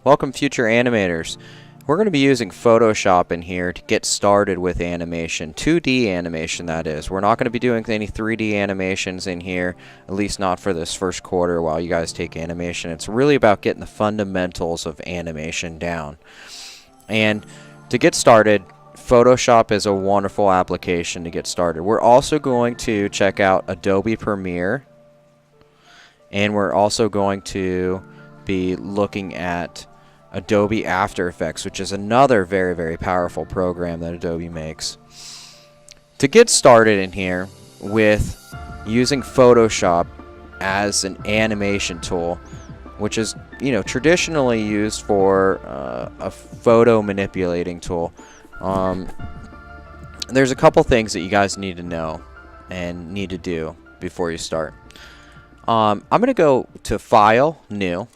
Welcome future animators. We're going to be using Photoshop in here to get started with animation, 2D animation that is. We're not going to be doing any 3D animations in here, at least not for this first quarter while you guys take animation. It's really about getting the fundamentals of animation down. And to get started, Photoshop is a wonderful application to get started. We're also going to check out Adobe Premiere, and we're also going to be looking at Adobe After Effects, which is another very, very powerful program that Adobe makes. To get started in here with using Photoshop as an animation tool, which is, traditionally used for a photo manipulating tool, there's a couple things that you guys need to know and need to do before you start. I'm going to go to File, New.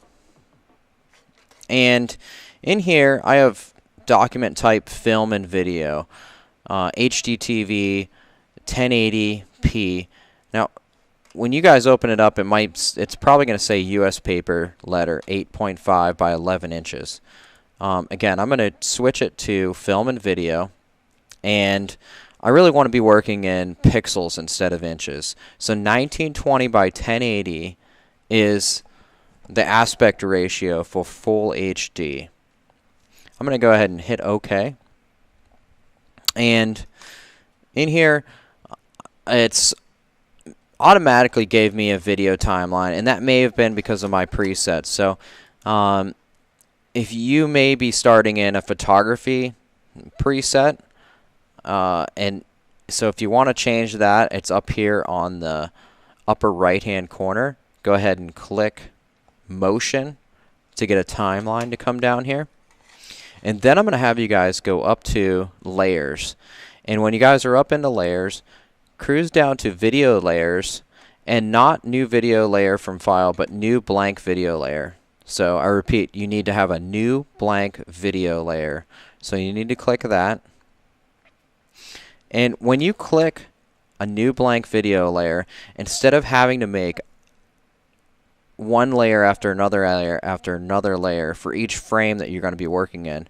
And in here, I have document type film and video, HDTV, 1080p. Now, when you guys open it up, it's probably going to say US paper letter 8.5 by 11 inches. Again, I'm going to switch it to film and video, and I really want to be working in pixels instead of inches. So 1920 by 1080 is the aspect ratio for full HD. I'm going to go ahead and hit OK. And in here, it's automatically gave me a video timeline, and that may have been because of my presets. So if you may be starting in a photography preset, and so if you want to change that, it's up here on the upper right hand corner. Go ahead and click motion to get a timeline to come down here. And then I'm going to have you guys go up to layers. And when you guys are up into layers, cruise down to video layers, and not new video layer from file, but new blank video layer. So I repeat, you need to have a new blank video layer. So you need to click that. And when you click a new blank video layer, instead of having to make one layer after another layer after another layer for each frame that you're going to be working in,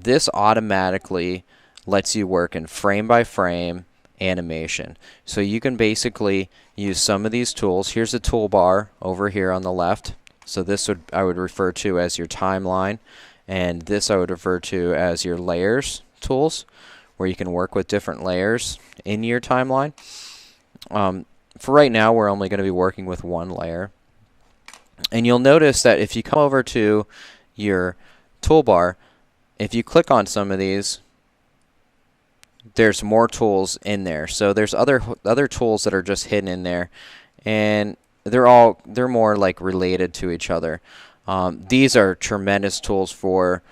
this automatically lets you work in frame by frame animation. So you can basically use some of these tools. Here's the toolbar over here on the left. So this I would refer to as your timeline, and this I would refer to as your layers tools, where you can work with different layers in your timeline. For right now, we're only going to be working with one layer. And you'll notice that if you come over to your toolbar, if you click on some of these, there's more tools in there. So there's other tools that are just hidden in there, and they're more like related to each other. These are tremendous tools for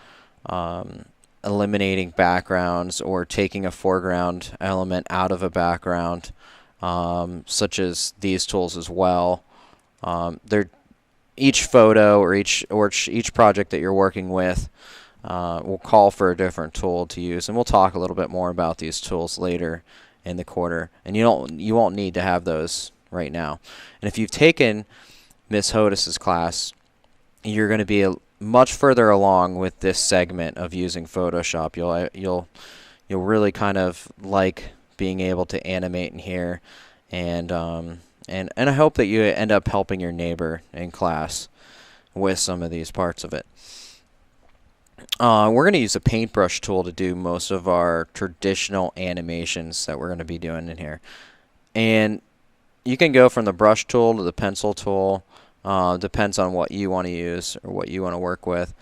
eliminating backgrounds or taking a foreground element out of a background, such as these tools as well. Each photo or each project that you're working with will call for a different tool to use, and we'll talk a little bit more about these tools later in the quarter. And you won't need to have those right now. And if you've taken Miss Hodis's class, you're going to be much further along with this segment of using Photoshop. You'll really kind of like being able to animate in here, and I hope that you end up helping your neighbor in class with some of these parts of it. We're going to use a Paintbrush tool to do most of our traditional animations that we're going to be doing in here. And you can go from the brush tool to the pencil tool. Depends on what you want to use or what you want to work with.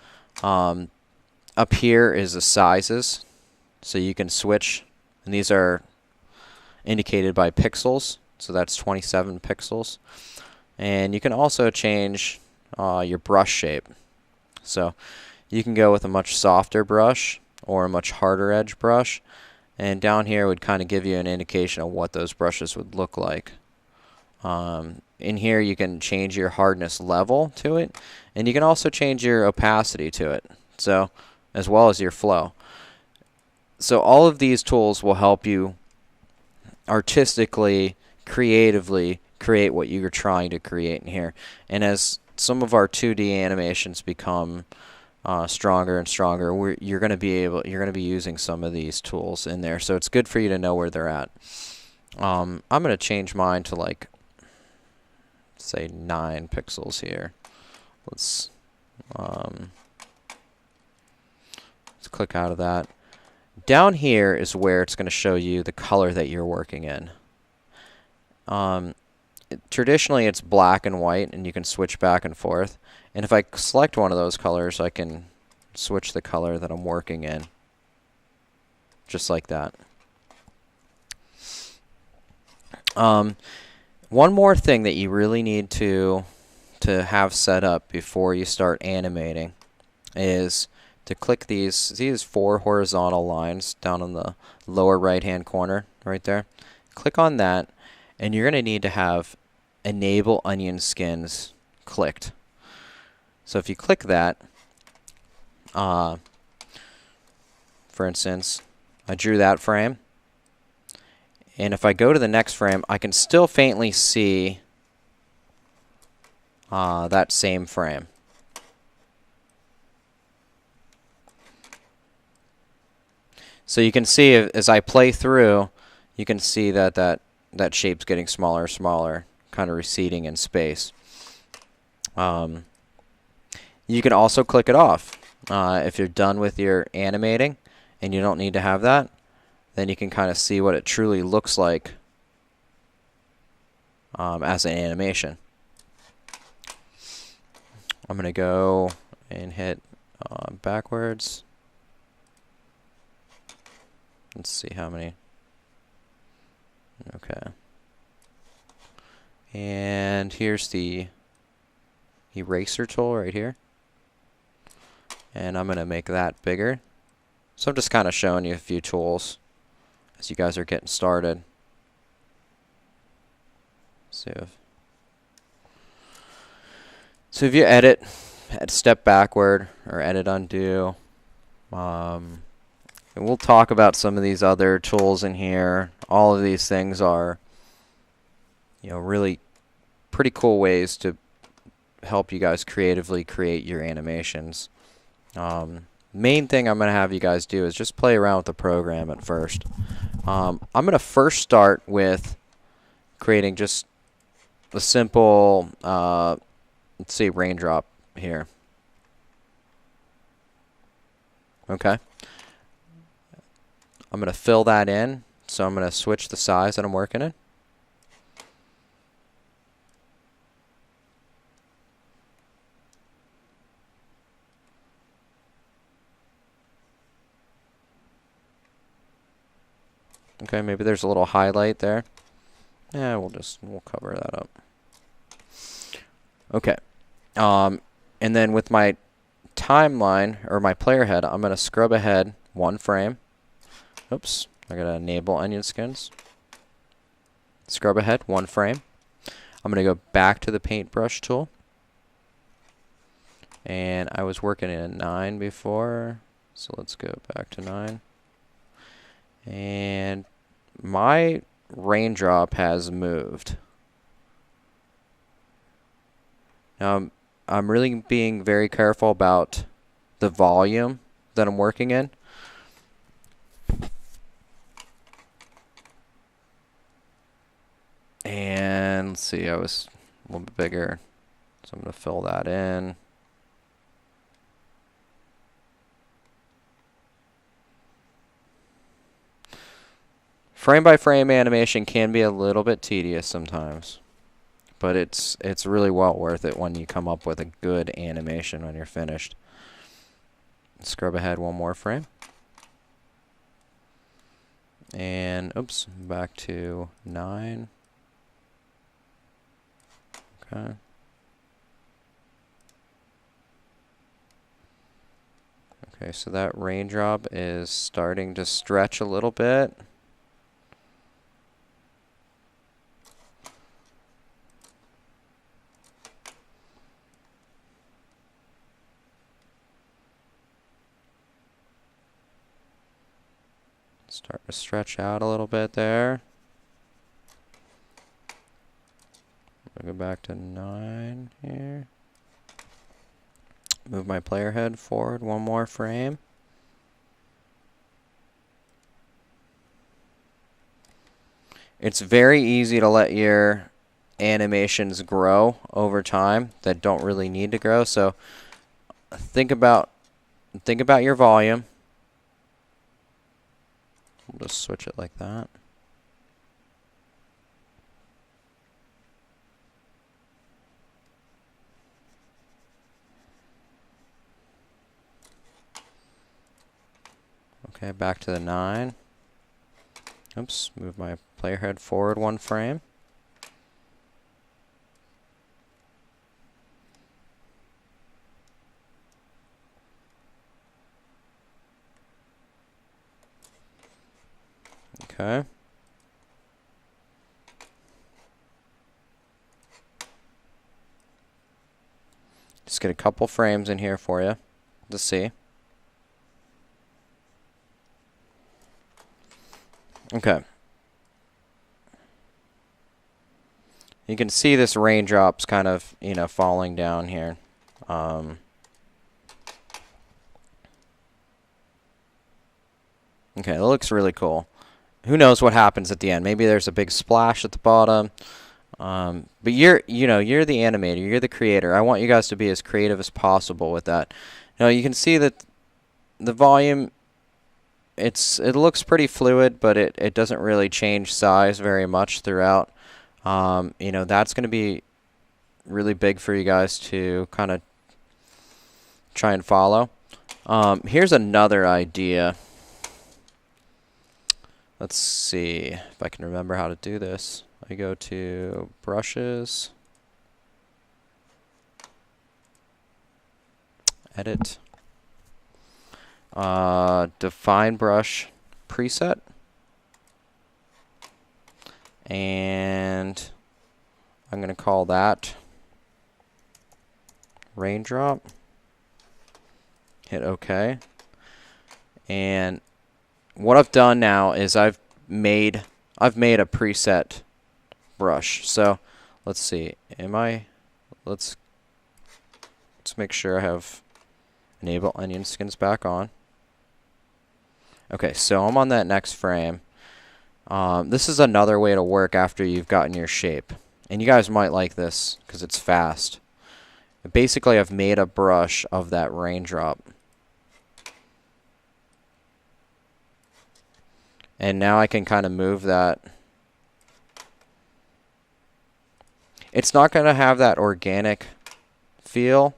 Up here is the sizes, so you can switch, and these are indicated by pixels, so that's 27 pixels. And you can also change your brush shape. So you can go with a much softer brush or a much harder edge brush, and down here would kind of give you an indication of what those brushes would look like. In here you can change your hardness level to it, and you can also change your opacity to it, so as well as your flow. So all of these tools will help you artistically, creatively create what you're trying to create in here. And as some of our 2D animations become stronger and stronger, you're going to be using some of these tools in there. So it's good for you to know where they're at. I'm going to change mine to like, say 9 pixels here. Let's click out of that. Down here is where it's going to show you the color that you're working in. Traditionally it's black and white, and you can switch back and forth. And if I select one of those colors, I can switch the color that I'm working in. Just like that. One more thing that you really need to have set up before you start animating is to click these 4 horizontal lines down in the lower right hand corner right there. Click on that, and you're going to need to have Enable Onion Skins clicked. So if you click that, for instance, I drew that frame, and if I go to the next frame, I can still faintly see that same frame. So you can see as I play through, you can see that shape's getting smaller and smaller, kind of receding in space. You can also click it off. If you're done with your animating and you don't need to have that, then you can kind of see what it truly looks like as an animation. I'm going to go and hit backwards. Let's see how many. Okay. And here's the eraser tool right here. And I'm going to make that bigger. So I'm just kind of showing you a few tools as you guys are getting started. So if you edit, step backward, or edit undo, and we'll talk about some of these other tools in here. All of these things are, really pretty cool ways to help you guys creatively create your animations. Main thing I'm going to have you guys do is just play around with the program at first. I'm going to first start with creating just a simple, let's say, raindrop here. Okay. I'm going to fill that in, so I'm going to switch the size that I'm working in. Okay, maybe there's a little highlight there. Yeah, we'll cover that up. Okay. And then with my timeline, or my player head, I'm going to scrub ahead 1 frame. Oops, I got to enable onion skins. Scrub ahead 1 frame. I'm going to go back to the Paintbrush tool. And I was working in 9 before, so let's go back to 9. And my raindrop has moved. Now I'm really being very careful about the volume that I'm working in. And let's see, I was a little bit bigger, so I'm going to fill that in. Frame by frame animation can be a little bit tedious sometimes, but it's really well worth it when you come up with a good animation when you're finished. Scrub ahead 1 more frame. And oops, back to 9. Okay. Okay, so that raindrop is starting to stretch a little bit. Start to stretch out a little bit there. I'll go back to 9 here. Move my player head forward one more frame. It's very easy to let your animations grow over time that don't really need to grow. So think about your volume. We'll just switch it like that. Okay, back to the 9. Oops, move my player head forward one frame. Okay. Just get a couple frames in here for you to see. Okay. You can see this raindrops kind of, falling down here. Okay, that looks really cool. Who knows what happens at the end? Maybe there's a big splash at the bottom. But you're the animator, you're the creator. I want you guys to be as creative as possible with that. You can see that the volume, it looks pretty fluid, but it doesn't really change size very much throughout. That's going to be really big for you guys to kind of try and follow. Here's another idea. Let's see if I can remember how to do this. I go to brushes, edit, define brush preset, and I'm going to call that raindrop. Hit OK. And what I've done now is I've made a preset brush. So let's see. Let's make sure I have enable onion skins back on. Okay, so I'm on that next frame. This is another way to work after you've gotten your shape. And you guys might like this because it's fast. Basically, I've made a brush of that raindrop. And now I can kind of move that. It's not going to have that organic feel.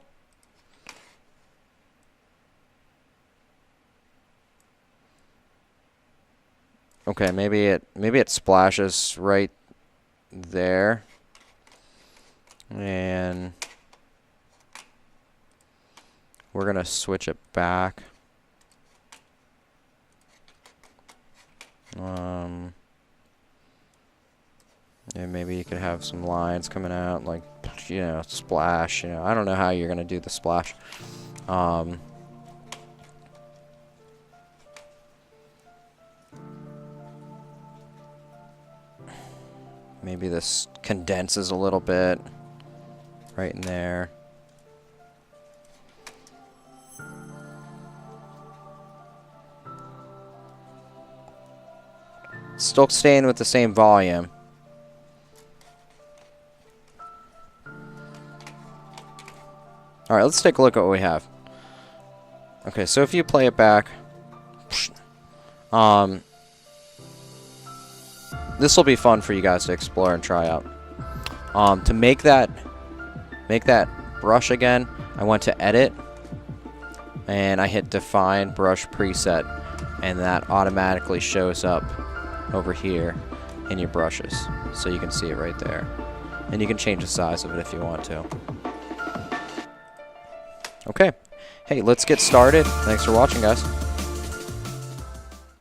Okay, maybe it splashes right there. And we're going to switch it back. Yeah, maybe you could have some lines coming out, like, splash. I don't know how you're gonna do the splash. Maybe this condenses a little bit right in there. Still staying with the same volume. Alright, let's take a look at what we have. Okay, so if you play it back, this will be fun for you guys to explore and try out. To make that brush again, I went to edit and I hit define brush preset, and that automatically shows up over here in your brushes, so you can see it right there. And you can change the size of it if you want to. Okay, hey, let's get started. Thanks for watching, guys.